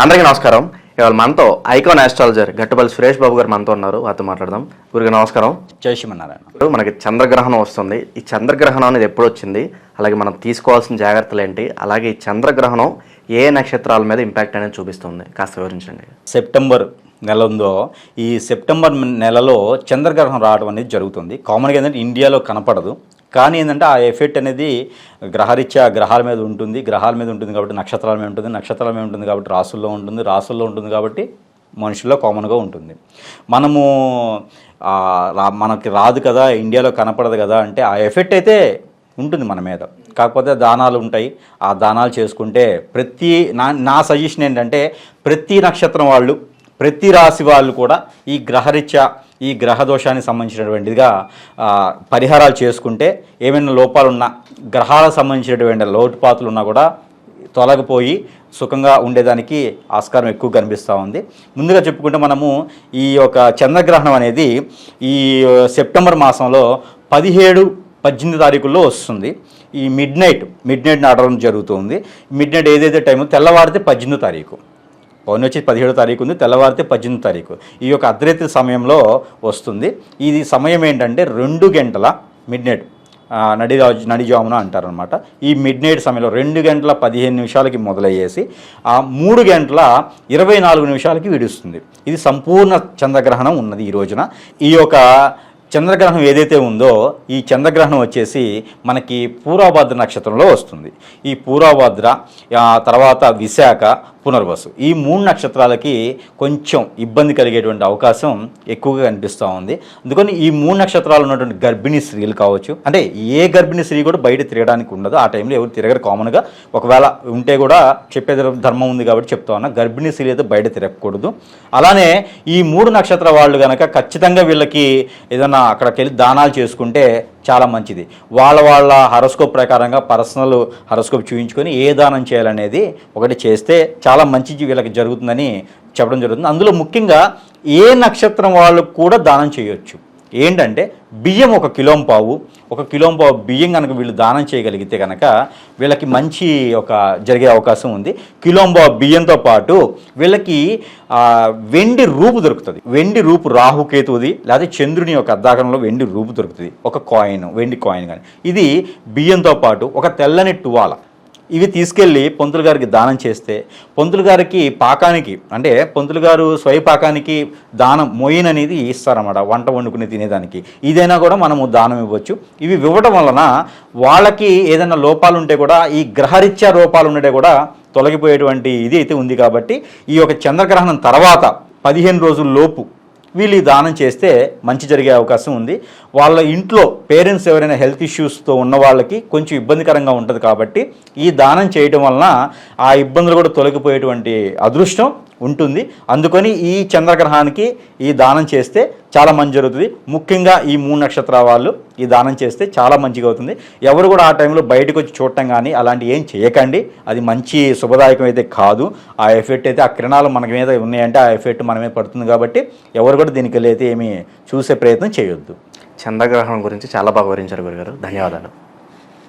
అందరికీ నమస్కారం. ఇవాళ మనతో ఐకాన్ ఆస్ట్రాలజర్ గట్టుపల్లి సురేష్ బాబు గారు మనతో ఉన్నారు. వారితో మాట్లాడదాం. గురుగారు నమస్కారం. జై శ్రీమన్నారాయణ. ఇప్పుడు మనకి చంద్రగ్రహణం వస్తుంది. ఈ చంద్రగ్రహణం అనేది ఎప్పుడు వచ్చింది, అలాగే మనం తీసుకోవాల్సిన జాగ్రత్తలు ఏంటి, అలాగే ఈ చంద్రగ్రహణం ఏ నక్షత్రాల మీద ఇంపాక్ట్ అనేది చూపిస్తుంది, కాస్త వివరించండి. సెప్టెంబర్ నెల ఉందో ఈ సెప్టెంబర్ నెలలో చంద్రగ్రహణం రావడం అనేది జరుగుతుంది. కామన్గా ఏంటంటే ఇండియాలో కనపడదు, కానీ ఏంటంటే ఆ ఎఫెక్ట్ అనేది గ్రహరీత్యా గ్రహాల మీద ఉంటుంది కాబట్టి నక్షత్రాల మీద ఉంటుంది, నక్షత్రాల మీద ఉంటుంది కాబట్టి రాసుల్లో ఉంటుంది కాబట్టి మనుషుల్లో కామన్గా ఉంటుంది. మనకి రాదు కదా, ఇండియాలో కనపడదు కదా అంటే ఆ ఎఫెక్ట్ అయితే ఉంటుంది మన మీద. కాకపోతే దానాలు ఉంటాయి, ఆ దానాలు చేసుకుంటే నా సజెషన్ ఏంటంటే ప్రతి నక్షత్రం వాళ్ళు, ప్రతి రాశి వాళ్ళు కూడా ఈ గ్రహరీత్యా ఈ గ్రహదోషానికి సంబంధించినటువంటిదిగా పరిహారాలు చేసుకుంటే ఏమైనా లోపాలున్నా, గ్రహాలకు సంబంధించినటువంటి లోటుపాతులు ఉన్నా కూడా తొలగిపోయి సుఖంగా ఉండేదానికి ఆస్కారం ఎక్కువ కనిపిస్తూ ఉంది. ముందుగా చెప్పుకుంటే మనము ఈ యొక్క చంద్రగ్రహణం అనేది ఈ సెప్టెంబర్ మాసంలో 17-18 తారీఖుల్లో వస్తుంది. ఈ మిడ్ నైట్ నడవడం జరుగుతుంది. మిడ్ నైట్ ఏదైతే టైమో తెల్లవారితే 18వ తారీఖు, పౌర్ణమి వచ్చి 17వ తారీఖు ఉంది, తెల్లవారితే 18వ తారీఖు. ఈ యొక్క అర్ధరాత్రి సమయంలో వస్తుంది. ఇది సమయం ఏంటంటే 2 గంటల మిడ్ నైట్ నడిజామున అంటారనమాట. ఈ మిడ్ నైట్ సమయంలో 2 గంటల 15 నిమిషాలకి మొదలయ్యేసి 3 గంటల 24 నిమిషాలకి విడుస్తుంది. ఇది సంపూర్ణ చంద్రగ్రహణం ఉన్నది ఈ రోజున. ఈ యొక్క చంద్రగ్రహణం ఏదైతే ఉందో ఈ చంద్రగ్రహణం వచ్చేసి మనకి పూర్వభద్ర నక్షత్రంలో వస్తుంది. ఈ పూర్వభద్ర తర్వాత విశాఖ, పునర్వసు ఈ 3 నక్షత్రాలకి కొంచెం ఇబ్బంది కలిగేటువంటి అవకాశం ఎక్కువగా కనిపిస్తూ ఉంది. అందుకని ఈ 3 నక్షత్రాలు ఉన్నటువంటి గర్భిణీ స్త్రీలు కావచ్చు, అంటే ఏ గర్భిణీ స్త్రీ కూడా బయట తిరగడానికి ఉండదు. ఆ టైంలో ఎవరు తిరగరు కామన్గా. ఒకవేళ ఉంటే కూడా చెప్పే ధర్మం ఉంది కాబట్టి చెప్తా ఉన్నా, గర్భిణీ స్త్రీ అయితే బయట తిరగకూడదు. అలానే ఈ 3 నక్షత్ర వాళ్ళు కనుక ఖచ్చితంగా వీళ్ళకి ఏదైనా అక్కడికి వెళ్ళి దానాలు చేసుకుంటే చాలా మంచిది. వాళ్ళ హరోస్కోప్ ప్రకారంగా పర్సనల్ హరోస్కోప్ చూపించుకొని ఏ దానం చేయాలనేది ఒకటి చేస్తే చాలా మంచి వీళ్ళకి జరుగుతుందని చెప్పడం జరుగుతుంది. అందులో ముఖ్యంగా ఏ నక్షత్రం వాళ్ళు కూడా దానం చేయొచ్చు. ఏంటంటే బియ్యం 1 కిలోంపావు బియ్యం కనుక వీళ్ళు దానం చేయగలిగితే కనుక వీళ్ళకి మంచి జరిగే అవకాశం ఉంది. కిలోంపావు బియ్యంతో పాటు వీళ్ళకి వెండి రూపు దొరుకుతుంది. వెండి రూపు రాహుకేతువుది లేదా చంద్రుని యొక్క అర్ధాకరంలో వెండి రూపు దొరుకుతుంది. ఒక కాయిన్, వెండి కాయిన్ కానీ. ఇది బియ్యంతో పాటు ఒక తెల్లని టువాల ఇవి తీసుకెళ్ళి పంతులు గారికి దానం చేస్తే, పంతులు గారికి పాకానికి అంటే పంతులు గారు స్వయపాకానికి దానం మొయిన్ అనేది ఇస్తారన్నమాట, వంట వండుకుని తినేదానికి. ఇదైనా కూడా మనము దానం ఇవ్వచ్చు. ఇవి ఇవ్వడం వలన వాళ్ళకి ఏదైనా లోపాలు ఉంటే కూడా, ఈ గ్రహరీత్యా లోపాలు ఉంటే కూడా తొలగిపోయేటువంటి ఇది అయితే ఉంది. కాబట్టి ఈ యొక్క చంద్రగ్రహణం తర్వాత 15 రోజుల లోపు వీళ్ళు ఈ దానం చేస్తే మంచి జరిగే అవకాశం ఉంది. వాళ్ళ ఇంట్లో పేరెంట్స్ ఎవరైనా హెల్త్ ఇష్యూస్తో ఉన్న వాళ్ళకి కొంచెం ఇబ్బందికరంగా ఉంటుంది. కాబట్టి ఈ దానం చేయడం వలన ఆ ఇబ్బందులు కూడా తొలగిపోయేటువంటి అదృష్టం ఉంటుంది. అందుకని ఈ చంద్రగ్రహానికి ఈ దానం చేస్తే చాలా మంచి జరుగుతుంది. ముఖ్యంగా ఈ 3 నక్షత్రాల వాళ్ళు ఈ దానం చేస్తే చాలా మంచిగా అవుతుంది. ఎవరు కూడా ఆ టైంలో బయటకు వచ్చి చూడటం కానీ అలాంటి ఏం చేయకండి. అది మంచి శుభదాయకం అయితే కాదు. ఆ ఎఫెక్ట్ అయితే, ఆ కిరణాలు మన మీద ఉన్నాయంటే ఆ ఎఫెక్ట్ మన మీద పడుతుంది. కాబట్టి ఎవరు కూడా దీనికి వెళ్ళి అయితే ఏమీ చూసే ప్రయత్నం చేయొద్దు. చంద్రగ్రహణం గురించి చాలా బాగా వివరించారు గురుగారు. ధన్యవాదాలు.